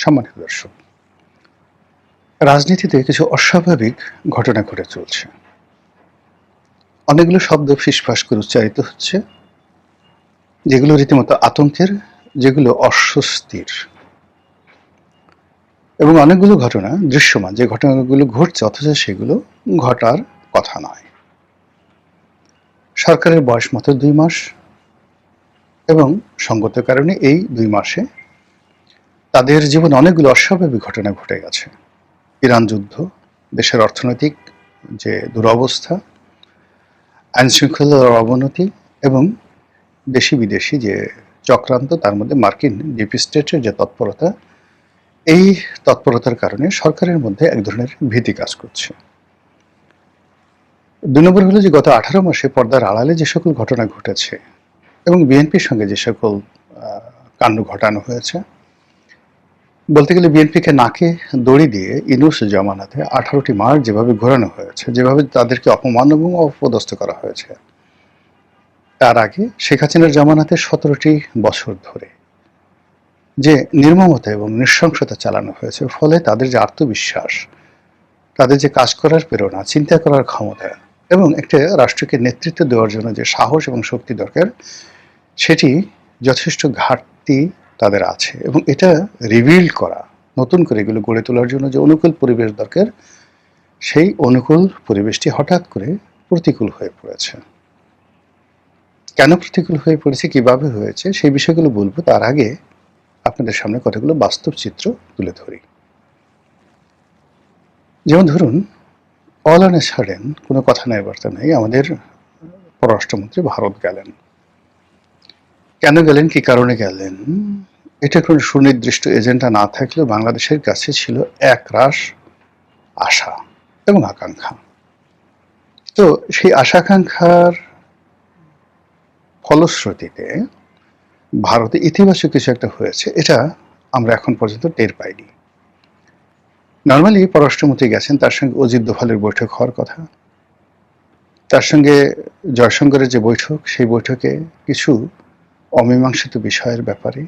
সম্মানিত দর্শক, রাজনীতিতে কিছু অস্বাভাবিক ঘটনা ঘটে চলছে। অনেকগুলো শব্দ ফিসফাস করে উচ্চারিত হচ্ছে, যেগুলো রীতিমতো আতঙ্কের, যেগুলো অস্বস্তির, এবং অনেকগুলো ঘটনা দৃশ্যমান, যে ঘটনাগুলো ঘটছে অথচ সেগুলো ঘটার কথা নয়। সরকারের বয়স মাত্র 2 মাস, এবং সঙ্গত কারণে এই 2 মাসে তাদের জীবনে অনেকগুলো অস্বাভাবিক ঘটনা ঘটে গেছে। ইরান যুদ্ধ, দেশের অর্থনৈতিক যে দুরবস্থা, আইনশৃঙ্খলার অবনতি, এবং দেশি বিদেশি যে চক্রান্ত, তার মধ্যে মার্কিন ডিপ স্টেটের যে তৎপরতা, এই তৎপরতার কারণে সরকারের মধ্যে এক ধরনের ভীতি কাজ করছে। 2 নম্বর হলো যে গত 18 মাসে পর্দার আড়ালে যে সকল ঘটনা ঘটেছে এবং বিএনপির সঙ্গে যে সকল কাণ্ড ঘটানো হয়েছে, বলতে গেলে বিএনপিকে নাকে দড়ি দিয়ে ইনুস জামানাতে 18টি মাস যেভাবে ঘোরানো হয়েছে, যেভাবে তাদেরকে অপমান এবং অপদস্থ করা হয়েছে, তার আগে শেখ হাসিনার জামানাতে 17টি বছর ধরে যে নির্মমতা এবং নৃশংসতা চালানো হয়েছে, ফলে তাদের যে আত্মবিশ্বাস, তাদের যে কাজ করার প্রেরণা, চিন্তা করার ক্ষমতা, এবং একটা রাষ্ট্রকে নেতৃত্ব দেওয়ার জন্য যে সাহস এবং শক্তি দরকার, সেটি যথেষ্ট ঘাটতি তাদের আছে। এবং এটা রিবিল্ড করা, নতুন করে এগুলো গড়ে তোলার জন্য যে অনুকূল পরিবেশ দরকার, সেই অনুকূল পরিবেশটি হঠাৎ করে প্রতিকূল হয়ে পড়েছে। কেন প্রতিকূল হয়ে পড়েছে, কিভাবে হয়েছে, সেই বিষয়গুলো বলবো। তার আগে আপনাদের সামনে কতগুলো বাস্তব চিত্র তুলে ধরি। যেমন ধরুন, অল অন এ সাডেন, কোনো কথা নাই বার্তা নেই, আমাদের পররাষ্ট্রমন্ত্রী ভারত গেলেন। কেন গেলেন, কি কারণে গেলেন, এটা কোনো সুনির্দিষ্ট এজেন্ডা না থাকলেও বাংলাদেশের কাছে ছিল একরাশ আশা এবং আকাঙ্ক্ষা। তো সেই আশাকাঙ্ক্ষার ফলশ্রুতিতে ভারতে ইতিবাচক কিছু একটা হয়েছে, এটা আমরা এখন পর্যন্ত টের পাইনি। নর্মালি পররাষ্ট্রমন্ত্রী গেছেন, তার সঙ্গে অজিত দোভালের বৈঠক হওয়ার কথা, তার সঙ্গে জয়শঙ্করের যে বৈঠক, সেই বৈঠকে কিছু অমীমাংসিত বিষয়ের ব্যাপারে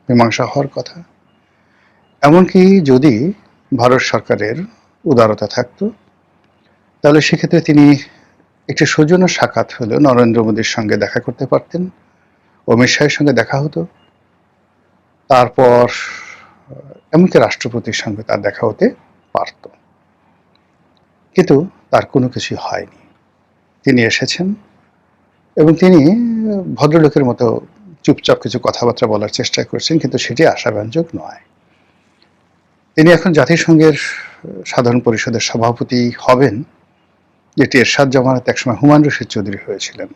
মীমাংসা হওয়ার কথা। এমনকি যদি ভারত সরকারের উদারতা থাকতো, তাহলে সেক্ষেত্রে তিনি একটি সৌজন্য সাক্ষাৎ হলেও নরেন্দ্র মোদীর সঙ্গে দেখা করতে পারতেন, অমিত শাহের সঙ্গে দেখা হতো, তারপর এমনকি রাষ্ট্রপতির সঙ্গে তার দেখা হতে পারত। কিন্তু তার কোনো কিছুই হয়নি। তিনি এসেছেন এবং তিনি ভদ্রলোকের মতো চুপচাপ কিছু কথাবার্তা বলার চেষ্টা করছেন, কিন্তু সেটি আশাব্যঞ্জক নয়। তিনি এখন জাতিসংঘের সাধারণ পরিষদের সভাপতি হবেন, যেটি এরশাদ জামানাতে একসময় হুমায়ুন রশিদ চৌধুরী হয়েছিলেন।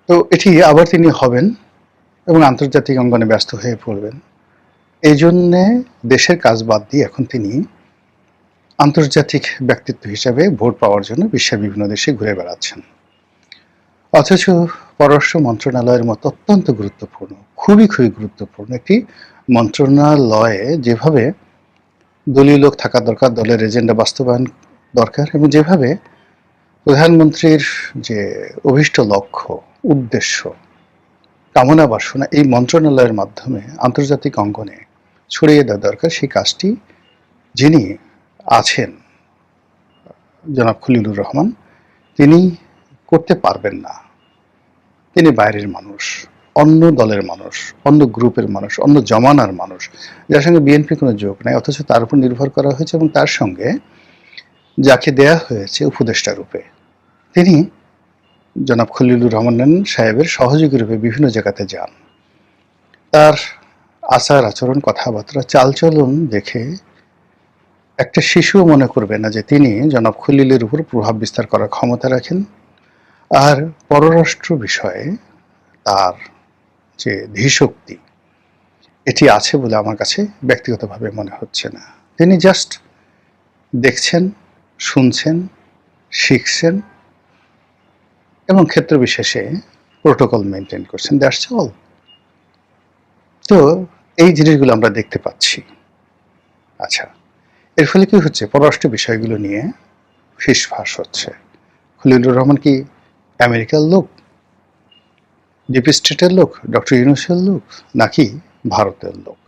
তো এটি আবার তিনি হবেন এবং আন্তর্জাতিক অঙ্গনে ব্যস্ত হয়ে পড়বেন। এই জন্যে দেশের কাজ বাদ দিয়ে এখন তিনি আন্তর্জাতিক ব্যক্তিত্ব হিসাবে ভোট পাওয়ার জন্য বিশ্বের বিভিন্ন দেশে ঘুরে বেড়াচ্ছেন। অথচ পররাষ্ট্র মন্ত্রণালয়ের মতো অত্যন্ত গুরুত্বপূর্ণ, খুবই গুরুত্বপূর্ণ একটি মন্ত্রণালয়ে যেভাবে দলীয় লোক থাকা দরকার, দলের এজেন্ডা বাস্তবায়ন দরকার, এবং যেভাবে প্রধানমন্ত্রীর যে অভীষ্ট লক্ষ্য, উদ্দেশ্য, কামনা বাসনা এই মন্ত্রণালয়ের মাধ্যমে আন্তর্জাতিক অঙ্গনে ছড়িয়ে দেওয়া দরকার, সেই কাজটি যিনি আছেন জনাব খলিলুর রহমান, তিনি করতে পারবেন না। তিনি বাইরের মানুষ, অন্য দলের মানুষ, অন্য গ্রুপের মানুষ, অন্য জমানার মানুষ, যার সঙ্গে বিএনপি কোনো যোগ নাই, অথচ তার উপর নির্ভর করা হয়েছে এবং তার সঙ্গে যাকে দেয়া হয়েছে উপদেষ্টা রূপে, তিনি জনাব খলিলুর রহমান সাহেবের সহযোগী রূপে বিভিন্ন জায়গাতে যান। তার আচার আচরণ, কথাবার্তা, চালচলন দেখে একটা শিশুও মনে করবে না যে তিনি জনাব খলিলের উপর প্রভাব বিস্তার করার ক্ষমতা রাখেন। আর পররাষ্ট্র বিষয়ে তার যে ধীশক্তি, এটি আছে বলে আমার কাছে ব্যক্তিগতভাবে মনে হচ্ছে না। তিনি জাস্ট দেখছেন, শুনছেন, শিখছেন এবং ক্ষেত্র বিশেষে প্রোটোকল মেনটেন করছেন, দ্যাটস অল। তো এই জিনিসগুলো আমরা দেখতে পাচ্ছি। আচ্ছা, এর ফলে কি হচ্ছে, পররাষ্ট্র বিষয়গুলো নিয়ে ফিসফাস হচ্ছে। খলিলুর রহমান কি আমেরিকার লোক, ডিপ স্টেটের লোক, ডক্টর ইউনূসের লোক, নাকি ভারতের লোক?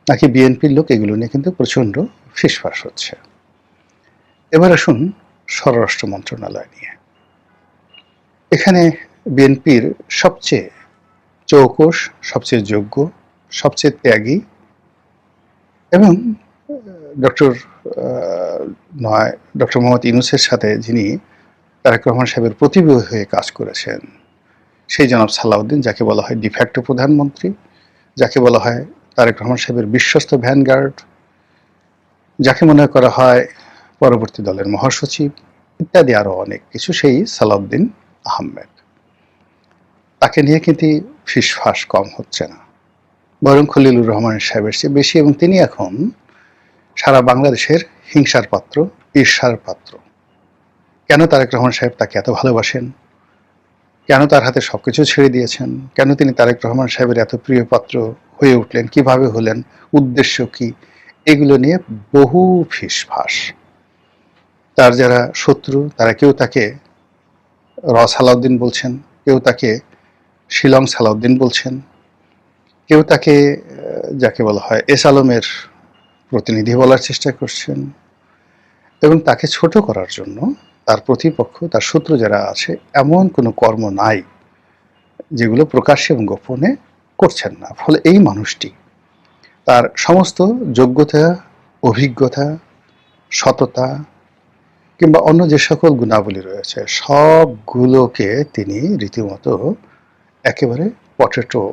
নাকি বিএনপির লোক, এগুলো নিয়ে কিন্তু প্রচণ্ড ফিসফাস হচ্ছে। এবার আসুন স্বরাষ্ট্র মন্ত্রণালয় নিয়ে। এখানে বিএনপির সবচেয়ে চৌকস, সবচেয়ে যোগ্য, সবচেয়ে ত্যাগী এবং ডক্টর ডক্টর মোহাম্মদ ইউনূসের সাথে যিনি তারেক রহমান সাহেবের প্রতিবিম্ব হয়ে কাজ করেছেন, সেই জনাব সালাউদ্দিন, যাকে বলা হয় ডিফ্যাক্টো প্রধানমন্ত্রী, যাকে বলা হয় তারেক রহমান সাহেবের বিশ্বস্ত ভ্যানগার্ড, যাকে মনে করা হয় পরবর্তী দলের মহাসচিব, ইত্যাদি আরও অনেক কিছু, সেই সালাউদ্দিন আহমেদ। তাকে নিয়ে কিন্তু ফিসফাস কম হচ্ছে না, বরং খলিলুর রহমান সাহেবের চেয়ে বেশি, এবং তিনি এখন সারা বাংলাদেশের হিংসার পাত্র, ঈর্ষার পাত্র। কেন তারেক রহমান সাহেব তাকে এত ভালোবাসেন, কেন তার হাতে সবকিছু ছেড়ে দিয়েছেন, কেন তিনি তারেক রহমান সাহেবের এত প্রিয় পাত্র হয়ে উঠলেন, কিভাবে হলেন, উদ্দেশ্য কি, এগুলো নিয়ে বহু ফিসফাস। তার যারা শত্রু, তারা কেউ তাকে সালাউদ্দিন বলছেন, কেউ তাকে শিলং সালাউদ্দিন বলছেন, কেউ তাকে যাকে বলা হয় এস আলমের প্রতিনিধি বলার চেষ্টা করছেন, এবং তাকে ছোট করার জন্য তার প্রতিপক্ষ, তার শত্রু যারা আছে, এমন কোনো কর্ম নাই যেগুলো প্রকাশ্যে এবং গোপনে করছেন না। ফলে এই মানুষটি তার সমস্ত যোগ্যতা, অভিজ্ঞতা, সততা কিংবা অন্য যে সকল গুণাবলী রয়েছে, সবগুলোকে তিনি রীতিমতো একেবারে পটেটো,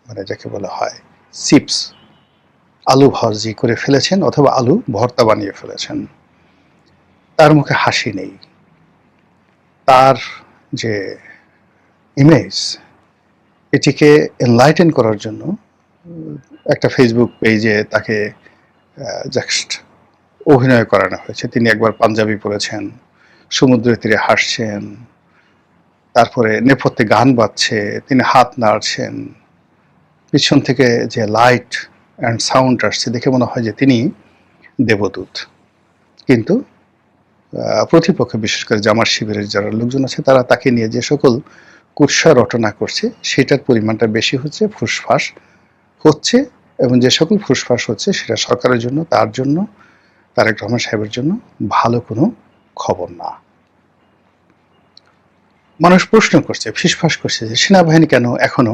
মানে যাকে বলা হয় চিপস, আলু ভাজি করে ফেলেছেন, অথবা আলু ভর্তা বানিয়ে ফেলেছেন। তার মুখে হাসি নেই। তার যে ইমেজ, এটিকে এনলাইটেন করার জন্য একটা ফেসবুক পেজে তাকে জাস্ট অভিনয় করানো হয়েছে। তিনি একবার পাঞ্জাবি পরেছেন, সমুদ্রের তীরে হাসছেন, তারপরে নেপথ্যে গান বাজছে, তিনি হাত নাড়ছেন, পিছন থেকে যে লাইট অ্যান্ড সাউন্ড আসছে, দেখে মনে হয় যে তিনি দেবদূত। কিন্তু প্রতিপক্ষ, বিশেষ করে জামাত শিবিরের যারা লোকজন আছে, তারা তাকে নিয়ে যে সকল কুৎসা রটনা করছে, সেটার পরিমাণটা বেশি হচ্ছে, ফুসফাস হচ্ছে, এবং যে সকল ফুসফাস হচ্ছে সেটা সরকারের জন্য, তার জন্য, তারেক রহমান সাহেবের জন্য ভালো কোনো খবর না। মানুষ প্রশ্ন করছে, ফিসফাস করছে যে সেনাবাহিনী কেন এখনো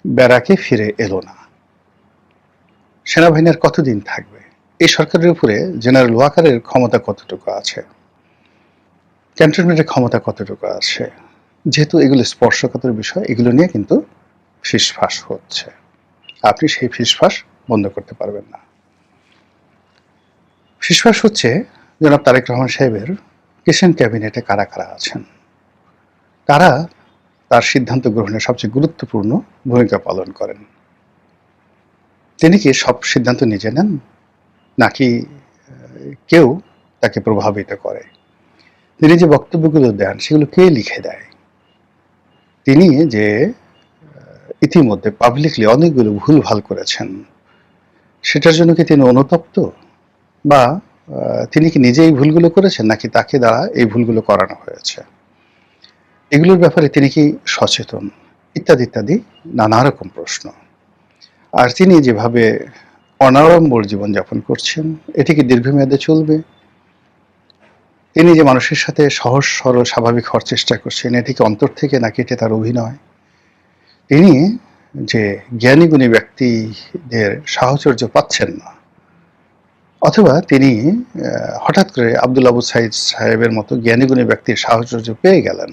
ব্যারাকে ফিরে এলো না, সেনাবাহিনী আর কতদিন থাকবে, এই সরকারের উপরে জেনারেল ওয়াকারের ক্ষমতা কতটুকু আছে, ক্যান্টনমেন্টের ক্ষমতা কতটুকু আছে। যেহেতু এগুলো স্পর্শকাতর বিষয়, এগুলো নিয়ে কিন্তু ফিসফাস হচ্ছে। আপনি সেই ফিসফাস বন্ধ করতে পারবেন না। ফিসফাস হচ্ছে জনাব তারেক রহমান সাহেবের কিচেন ক্যাবিনেটে কারা কারা আছেন, কারা তার সিদ্ধান্ত গ্রহণে সবচেয়ে গুরুত্বপূর্ণ ভূমিকা পালন করেন। তিনি কি সব সিদ্ধান্ত নিজে নেন, নাকি কেউ তাকে প্রভাবিত করে? তিনি যে বক্তব্যগুলো দেন, সেগুলো কে লিখে দেয়? তিনি যে ইতিমধ্যে পাবলিকলি অনেকগুলো ভুলভাল করেছেন, সেটার জন্য কি তিনি অনুতপ্ত, বা তিনি কি নিজেই ভুলগুলো করেছেন, নাকি তাকে দ্বারা এই ভুলগুলো করানো হয়েছে? এগুলোর ব্যাপারে তিনি কি সচেতন, ইত্যাদি ইত্যাদি নানা রকম প্রশ্ন। আর তিনি যেভাবে অনাড়ম্বর জীবনযাপন করছেন, এটি কি দীর্ঘমেয়াদে চলবে? তিনি যে মানুষের সাথে সহজ সরল স্বাভাবিক হওয়ার চেষ্টা করছেন, এটি কি অন্তর থেকে, নাকি এটা তার অভিনয়? তিনি যে জ্ঞানী গুণী ব্যক্তিদের সাহচর্য পাচ্ছেন না, অথবা তিনি হঠাৎ করে আব্দুল আবু সাইদ সাহেবের মতো জ্ঞানী গুণী ব্যক্তির সাহচর্য পেয়ে গেলেন,